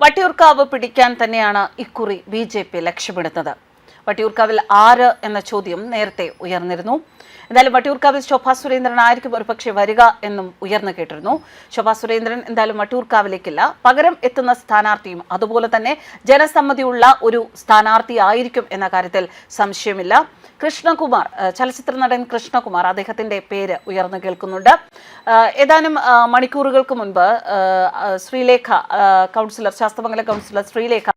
വട്ടിയൂർക്കാവ് പിടിക്കാൻ തന്നെയാണ് ഇക്കുറി ബി.ജെ.പി ലക്ഷ്യമിടുന്നത്. വട്ടിയൂർക്കാവിൽ ആര് എന്ന ചോദ്യം നേരത്തെ ഉയർന്നിരുന്നു. എന്തായാലും വട്ടിയൂർക്കാവിൽ ശോഭാ സുരേന്ദ്രൻ ആയിരിക്കും ഒരുപക്ഷെ വരിക എന്നും ഉയർന്നു കേട്ടിരുന്നു. ശോഭാ സുരേന്ദ്രൻ എന്തായാലും വട്ടിയൂർക്കാവിലേക്കില്ല, പകരം എത്തുന്ന സ്ഥാനാർത്ഥിയും അതുപോലെ തന്നെ ജനസമ്മതിയുള്ള ഒരു സ്ഥാനാർത്ഥി ആയിരിക്കും എന്ന കാര്യത്തിൽ സംശയമില്ല. കൃഷ്ണകുമാർ, ചലച്ചിത്ര നടൻ കൃഷ്ണകുമാർ, അദ്ദേഹത്തിന്റെ പേര് ഉയർന്നു കേൾക്കുന്നുണ്ട്. ഏതാനും മണിക്കൂറുകൾക്ക് മുൻപ് ശ്രീലേഖ കൗൺസിലർ, ശാസ്തമംഗലം കൗൺസിലർ ശ്രീലേഖ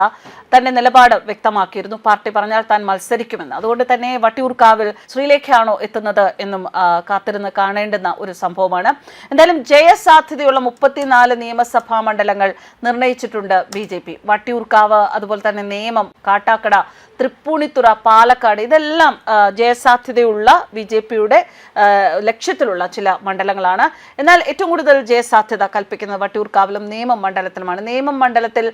തന്റെ നിലപാട് വ്യക്തമാക്കിയിരുന്നു. പാർട്ടി പറഞ്ഞാൽ താൻ മത്സരിക്കുമെന്ന്. അതുകൊണ്ട് തന്നെ വട്ടിയൂർക്കാവിൽ ശ്രീലേഖയാണോ എത്തുന്നത് എന്നും കാത്തിരുന്ന് കാണേണ്ടുന്ന ഒരു സംഭവമാണ്. എന്തായാലും ജയസാധ്യതയുള്ള 34 നിയമസഭാ മണ്ഡലങ്ങൾ നിർണയിച്ചിട്ടുണ്ട് ബി.ജെ.പി. വട്ടിയൂർക്കാവ്, അതുപോലെ തന്നെ നേമം, കാട്ടാക്കട, തൃപ്പൂണിത്തുറ, പാലക്കാട്, ഇതെല്ലാം ജയസാധ്യതയുള്ള ബി.ജെ.പിയുടെ ലക്ഷ്യത്തിലുള്ള ചില മണ്ഡലങ്ങളാണ്. എന്നാൽ ഏറ്റവും കൂടുതൽ ജയസാധ്യത കൽപ്പിക്കുന്നത് വട്ടിയൂർക്കാവിലും നേമം മണ്ഡലത്തിലുമാണ്. നേമം മണ്ഡലത്തിൽ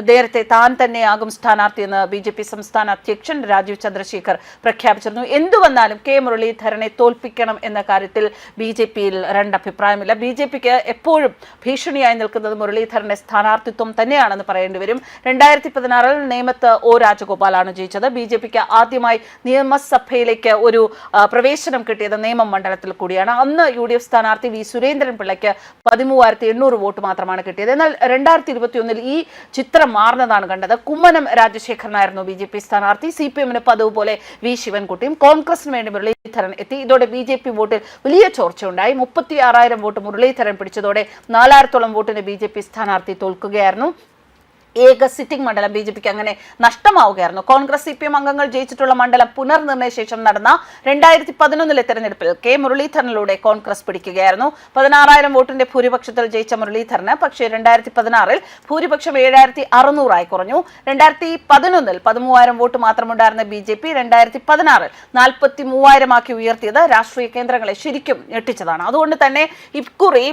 നേരത്തെ താൻ തന്നെയാകും സ്ഥാനാർത്ഥിയെന്ന് ബി.ജെ.പി സംസ്ഥാന അധ്യക്ഷൻ രാജീവ് ചന്ദ്രശേഖർ പ്രഖ്യാപിച്ചിരുന്നു. എന്തുവന്നാലും കെ മുരളീധരനെ തോൽപ്പിക്കണം എന്ന കാര്യത്തിൽ ബി.ജെ.പിയിൽ രണ്ടഭിപ്രായമില്ല. ബി.ജെ.പിക്ക് എപ്പോഴും ഭീഷണിയായി നിൽക്കുന്നത് മുരളീധരന്റെ സ്ഥാനാർത്ഥിത്വം തന്നെയാണെന്ന് പറയേണ്ടി വരും. 2016 നേമത്ത് ഒ രാജഗോപാലാണ് ജയിച്ചത്. ബി.ജെ.പിക്ക് ആദ്യമായി നിയമസഭയിലേക്ക് ഒരു പ്രവേശനം കിട്ടിയത് നേമം മണ്ഡലത്തിൽ കൂടിയാണ്. അന്ന് യു.ഡി.എഫ് സ്ഥാനാർത്ഥി വി സുരേന്ദ്രൻ പിള്ളയ്ക്ക് 13,800 വോട്ട് മാത്രമാണ് കിട്ടിയത്. എന്നാൽ 2021 ഈ ചിത്രം മാറുന്നതാണ് കണ്ടത്. കുമ്മനം രാജശേഖരനായിരുന്നു ബി.ജെ.പി സ്ഥാനാർത്ഥി. CPM-ന് പതിവ് പോലെ വി ശിവൻകുട്ടിയും, കോൺഗ്രസിന് വേണ്ടി മുരളീധരൻ എത്തി. ഇതോടെ ബി.ജെ.പി വോട്ടിൽ വലിയ ചോർച്ചയുണ്ടായി. 36,000 വോട്ട് മുരളീധരൻ പിടിച്ചതോടെ 4,000-ഓളം വോട്ടിന് ബി.ജെ.പി സ്ഥാനാർത്ഥി തോൽക്കുകയായിരുന്നു. ഏക സിറ്റിംഗ് മണ്ഡലം ബി.ജെ.പിക്ക് അങ്ങനെ നഷ്ടമാവുകയായിരുന്നു. കോൺഗ്രസ് CPM അംഗങ്ങൾ ജയിച്ചിട്ടുള്ള മണ്ഡലം പുനർനിർണയ ശേഷം നടന്ന 2011 തെരഞ്ഞെടുപ്പിൽ കെ മുരളീധരനിലൂടെ കോൺഗ്രസ് പിടിക്കുകയായിരുന്നു. 16,000 വോട്ടിന്റെ ഭൂരിപക്ഷത്തിൽ ജയിച്ച മുരളീധരന് പക്ഷേ 2016 ഭൂരിപക്ഷം 7,600 കുറഞ്ഞു. 2011 13,000 വോട്ട് മാത്രമുണ്ടായിരുന്ന ബി.ജെ.പി 2016 43,000 ഉയർത്തിയത് രാഷ്ട്രീയ കേന്ദ്രങ്ങളെ ശരിക്കും ഞെട്ടിച്ചതാണ്. അതുകൊണ്ട് തന്നെ ഇക്കുറി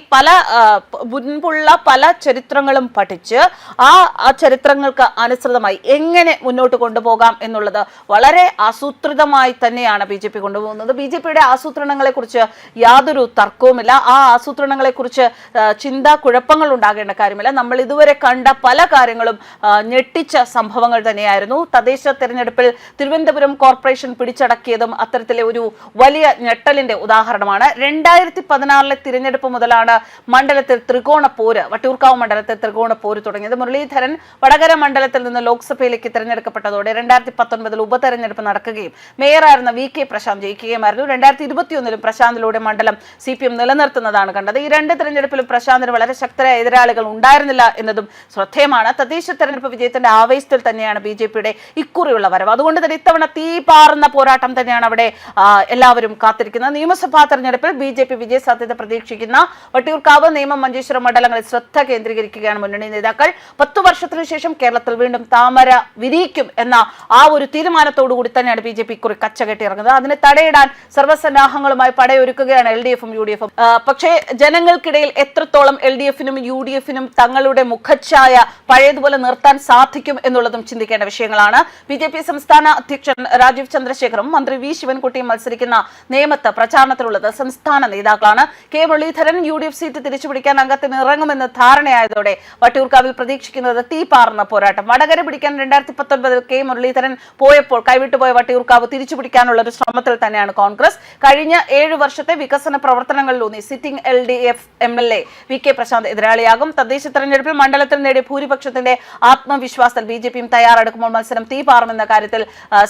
മുൻപുള്ള പല ചരിത്രങ്ങളും പഠിച്ച് ആ ചരിത്രങ്ങൾക്ക് അനുസൃതമായി എങ്ങനെ മുന്നോട്ട് കൊണ്ടുപോകാം എന്നുള്ളത് വളരെ ആസൂത്രിതമായി തന്നെയാണ് ബി.ജെ.പി കൊണ്ടുപോകുന്നത്. ബി.ജെ.പിയുടെ ആസൂത്രണങ്ങളെ കുറിച്ച് യാതൊരു തർക്കവുമില്ല. ആ ആസൂത്രണങ്ങളെ കുറിച്ച് ചിന്താ കുഴപ്പങ്ങൾ ഉണ്ടാകേണ്ട കാര്യമില്ല. നമ്മൾ ഇതുവരെ കണ്ട പല കാര്യങ്ങളും ഞെട്ടിച്ച സംഭവങ്ങൾ തന്നെയായിരുന്നു. തദ്ദേശ തെരഞ്ഞെടുപ്പിൽ തിരുവനന്തപുരം കോർപ്പറേഷൻ പിടിച്ചടക്കിയതും അത്തരത്തിലെ ഒരു വലിയ ഞെട്ടലിന്റെ ഉദാഹരണമാണ്. 2016 തിരഞ്ഞെടുപ്പ് മുതലാണ് മണ്ഡലത്തിൽ ത്രികോണ പോര്, വട്ടിയൂർക്കാവ് മണ്ഡലത്തിൽ ത്രികോണ പോര് തുടങ്ങിയത്. മുരളീധരൻ വടകര മണ്ഡലത്തിൽ നിന്ന് ലോക്സഭയിലേക്ക് തിരഞ്ഞെടുക്കപ്പെട്ടതോടെ 2019 ഉപതെരഞ്ഞെടുപ്പ് നടക്കുകയും മേയറായിരുന്ന VK പ്രശാന്ത് ജയിക്കുകയുമായിരുന്നു. 2021 പ്രശാന്തിലൂടെ മണ്ഡലം CPM നിലനിർത്തുന്നതാണ് കണ്ടത്. ഈ രണ്ട് തെരഞ്ഞെടുപ്പിലും പ്രശാന്തിന് വളരെ ശക്തരായ എതിരാളികൾ ഉണ്ടായിരുന്നില്ല എന്നതും ശ്രദ്ധേയമാണ്. തദ്ദേശ തെരഞ്ഞെടുപ്പ് വിജയത്തിന്റെ ആവേശത്തിൽ തന്നെയാണ് ബി.ജെ.പിയുടെ ഇക്കുറിയുള്ള വരവ്. അതുകൊണ്ട് തന്നെ ഇത്തവണ തീപാറുന്ന പോരാട്ടം തന്നെയാണ് അവിടെ എല്ലാവരും കാത്തിരിക്കുന്നത്. നിയമസഭാ തെരഞ്ഞെടുപ്പിൽ ബി.ജെ.പി വിജയസാധ്യത പ്രതീക്ഷിക്കുന്ന വട്ടിയൂർക്കാവ്, നേമം, മഞ്ചേശ്വരം മണ്ഡലങ്ങളിൽ ശ്രദ്ധ കേന്ദ്രീകരിക്കുകയാണ് മുന്നണി നേതാക്കൾ. 10 വർഷത്തിനു ശേഷം കേരളത്തിൽ വീണ്ടും താമര വിരിയിക്കും എന്ന ആ ഒരു തീരുമാനത്തോടുകൂടി തന്നെയാണ് ബി.ജെ.പി കുറി കച്ചകെട്ടി ഇറങ്ങുന്നത്. അതിനെ തടയിടാൻ സർവ്വസന്നാഹങ്ങളുമായി പടയൊരുക്കുകയാണ് LDF-ഉം UDF-ഉം. പക്ഷേ ജനങ്ങൾക്കിടയിൽ എത്രത്തോളം LDF-നും UDF-നും തങ്ങളുടെ മുഖച്ഛായ പഴയതുപോലെ നിർത്താൻ സാധിക്കും എന്നുള്ളതും ചിന്തിക്കേണ്ട വിഷയങ്ങളാണ്. ബി.ജെ.പി സംസ്ഥാന അധ്യക്ഷൻ രാജീവ് ചന്ദ്രശേഖറും മന്ത്രി വി ശിവൻകുട്ടിയും മത്സരിക്കുന്ന നേമത്ത് പ്രചാരണത്തിലുള്ളത് സംസ്ഥാന നേതാക്കളാണ്. കെ മുരളീധരൻ UDF സീറ്റ് തിരിച്ചുപിടിക്കാൻ അംഗത്തിന് ഇറങ്ങുമെന്ന് ധാരണയായതോടെ വട്ടിയൂർക്കാവിൽ പ്രതീക്ഷിക്കുന്നത് തീപാറുന്ന പോരാട്ടം. വടകര പിടിക്കാൻ 2019 കെ മുരളീധരൻ പോയപ്പോൾ കൈവിട്ടുപോയ വട്ടിയൂർക്കാവ് തിരിച്ചുപിടിക്കാനുള്ള ഒരു ശ്രമത്തിൽ തന്നെയാണ് കോൺഗ്രസ്. കഴിഞ്ഞ 7 വർഷത്തെ വികസന പ്രവർത്തനങ്ങളിലൂന്നി sitting LDF MLA VK Prashanth എതിരാളിയാകും. തദ്ദേശ തെരഞ്ഞെടുപ്പിൽ മണ്ഡലത്തിൽ നേടിയ ഭൂരിപക്ഷത്തിന്റെ ആത്മവിശ്വാസത്തിൽ ബി.ജെ.പിയും തയ്യാറെടുക്കുമ്പോൾ മത്സരം തീപാറുമെന്ന കാര്യത്തിൽ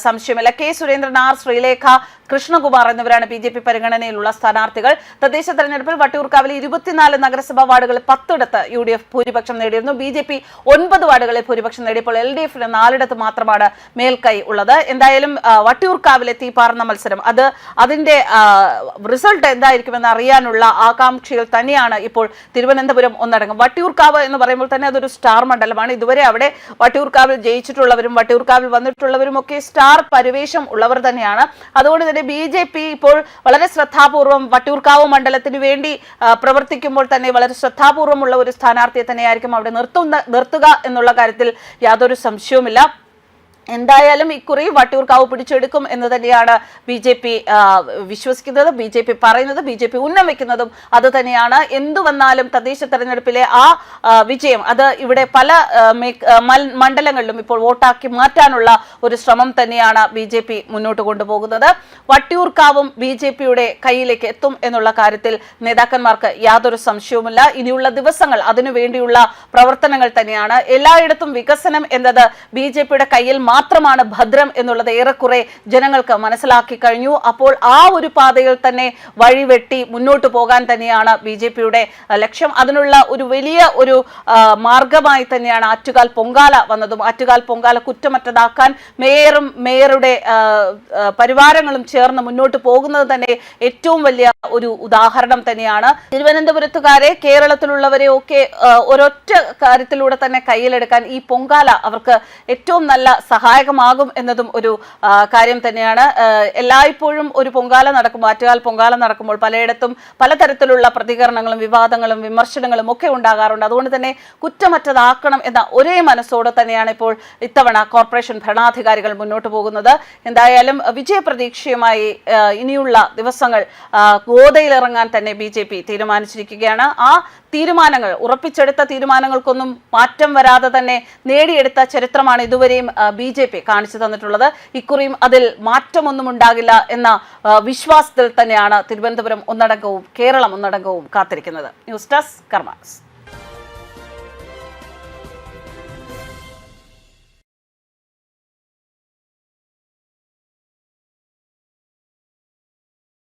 സംശയമില്ല. കെ സുരേന്ദ്രൻ, ആർ ശ്രീലേഖ, കൃഷ്ണകുമാർ എന്നിവരാണ് ബി.ജെ.പി പരിഗണനയിലുള്ള സ്ഥാനാർത്ഥികൾ. തദ്ദേശ തെരഞ്ഞെടുപ്പിൽ വട്ടിയൂർക്കാവിലെ 24 നഗരസഭാ വാർഡുകളിൽ 10 UDF ഭൂരിപക്ഷം നേടിയിരുന്നു. ബി.ജെ.പി 9 വാർഡുകളിൽ ഭൂരിപക്ഷം നേടിയപ്പോൾ LDF-ന് 4 മാത്രമാണ് മേൽക്കൈ ഉള്ളത്. എന്തായാലും വട്ടിയൂർക്കാവിലെ തീപാറുന്ന മത്സരം, അതിന്റെ റിസൾട്ട് എന്തായിരിക്കുമെന്ന് അറിയാനുള്ള ആകാംക്ഷയിൽ തന്നെയാണ് ഇപ്പോൾ തിരുവനന്തപുരം ഒന്നടങ്കം. വട്ടിയൂർക്കാവ് എന്ന് പറയുമ്പോൾ തന്നെ അതൊരു സ്റ്റാർ മണ്ഡലമാണ്. ഇതുവരെ അവിടെ വട്ടിയൂർക്കാവിൽ ജയിച്ചിട്ടുള്ളവരും വട്ടിയൂർക്കാവിൽ വന്നിട്ടുള്ളവരും ഒക്കെ സ്റ്റാർ പരിവേഷം ഉള്ളവർ തന്നെയാണ്. അതുകൊണ്ട് തന്നെ ബി.ജെ.പി ഇപ്പോൾ വളരെ ശ്രദ്ധാപൂർവം വട്ടിയൂർക്കാവ് മണ്ഡലത്തിന് വേണ്ടി പ്രവർത്തിക്കുമ്പോൾ തന്നെ വളരെ ശ്രദ്ധാപൂർവമുള്ള ഒരു സ്ഥാനാർത്ഥിയെ തന്നെയായിരിക്കും അവിടെ നിർത്തുക എന്നുള്ള കാര്യത്തിൽ യാതൊരു സംശയവുമില്ല. എന്തായാലും ഇക്കുറി വട്ടിയൂർക്കാവ് പിടിച്ചെടുക്കും എന്ന് തന്നെയാണ് BJP വിശ്വസിക്കുന്നത്, BJP പറയുന്നത്, BJP ഉന്നമിക്കുന്നതും അത് തന്നെയാണ്. എന്തു വന്നാലും തദ്ദേശ തെരഞ്ഞെടുപ്പിലെ ആ വിജയം അത് ഇവിടെ പല മണ്ഡലങ്ങളിലും ഇപ്പോൾ വോട്ടാക്കി മാറ്റാനുള്ള ഒരു ശ്രമം തന്നെയാണ് BJP മുന്നോട്ട് കൊണ്ടുപോകുന്നത്. വട്ടിയൂർക്കാവും BJPയുടെ കയ്യിലേക്ക് എത്തും എന്നുള്ള കാര്യത്തിൽ നേതാക്കന്മാർക്ക് യാതൊരു സംശയവുമില്ല. ഇനിയുള്ള ദിവസങ്ങൾ അതിനുവേണ്ടിയുള്ള പ്രവർത്തനങ്ങൾ തന്നെയാണ്. എല്ലായിടത്തും വികസനം എന്നത് BJPയുടെ കയ്യിൽ മാത്രമാണ് ഭദ്രം എന്നുള്ളത് ഏറെക്കുറെ ജനങ്ങൾക്ക് മനസ്സിലാക്കി കഴിഞ്ഞു. അപ്പോൾ ആ ഒരു പാതയിൽ തന്നെ വഴിവെട്ടി മുന്നോട്ട് പോകാൻ തന്നെയാണ് BJPയുടെ ലക്ഷ്യം. അതിനുള്ള ഒരു വലിയ ഒരു മാർഗമായി തന്നെയാണ് ആറ്റുകാൽ പൊങ്കാല വന്നതും. ആറ്റുകാൽ പൊങ്കാല കുറ്റമറ്റതാക്കാൻ മേയറുടെ പരിവാരങ്ങളും ചേർന്ന് മുന്നോട്ട് പോകുന്നത് തന്നെ ഏറ്റവും വലിയ ഒരു ഉദാഹരണം തന്നെയാണ്. തിരുവനന്തപുരത്തുകാരെ, കേരളത്തിലുള്ളവരെ ഒക്കെ ഒരൊറ്റ കാര്യത്തിലൂടെ തന്നെ കയ്യിലെടുക്കാൻ ഈ പൊങ്കാല അവർക്ക് ഏറ്റവും നല്ല സഹായകമാകും എന്നതും ഒരു കാര്യം തന്നെയാണ്. എല്ലായ്പ്പോഴും ഒരു പൊങ്കാല നടക്കുമ്പോൾ, ആറ്റുകാൽ പൊങ്കാല നടക്കുമ്പോൾ പലയിടത്തും പലതരത്തിലുള്ള പ്രതികരണങ്ങളും വിവാദങ്ങളും വിമർശനങ്ങളും ഒക്കെ ഉണ്ടാകാറുണ്ട്. അതുകൊണ്ട് തന്നെ കുറ്റമറ്റതാക്കണം എന്ന ഒരേ മനസ്സോടെ തന്നെയാണ് ഇപ്പോൾ ഇത്തവണ കോർപ്പറേഷൻ ഭരണാധികാരികൾ മുന്നോട്ട് പോകുന്നത്. എന്തായാലും വിജയപ്രതീക്ഷയുമായി ഇനിയുള്ള ദിവസങ്ങൾ ഗോതയിലിറങ്ങാൻ തന്നെ BJP തീരുമാനിച്ചിരിക്കുകയാണ്. ആ തീരുമാനങ്ങൾ, ഉറപ്പിച്ചെടുത്ത തീരുമാനങ്ങൾക്കൊന്നും മാറ്റം വരാതെ തന്നെ നേടിയെടുത്ത ചരിത്രമാണ് ഇതുവരെയും BJP കാണിച്ചു തന്നിട്ടുള്ളത്. ഇക്കുറിയും അതിൽ മാറ്റമൊന്നും ഉണ്ടാകില്ല എന്ന വിശ്വാസത്തിൽ തന്നെയാണ് തിരുവനന്തപുരം ഒന്നടങ്കവും കേരളം ഒന്നടങ്കവും കാത്തിരിക്കുന്നത്. News desk karmas.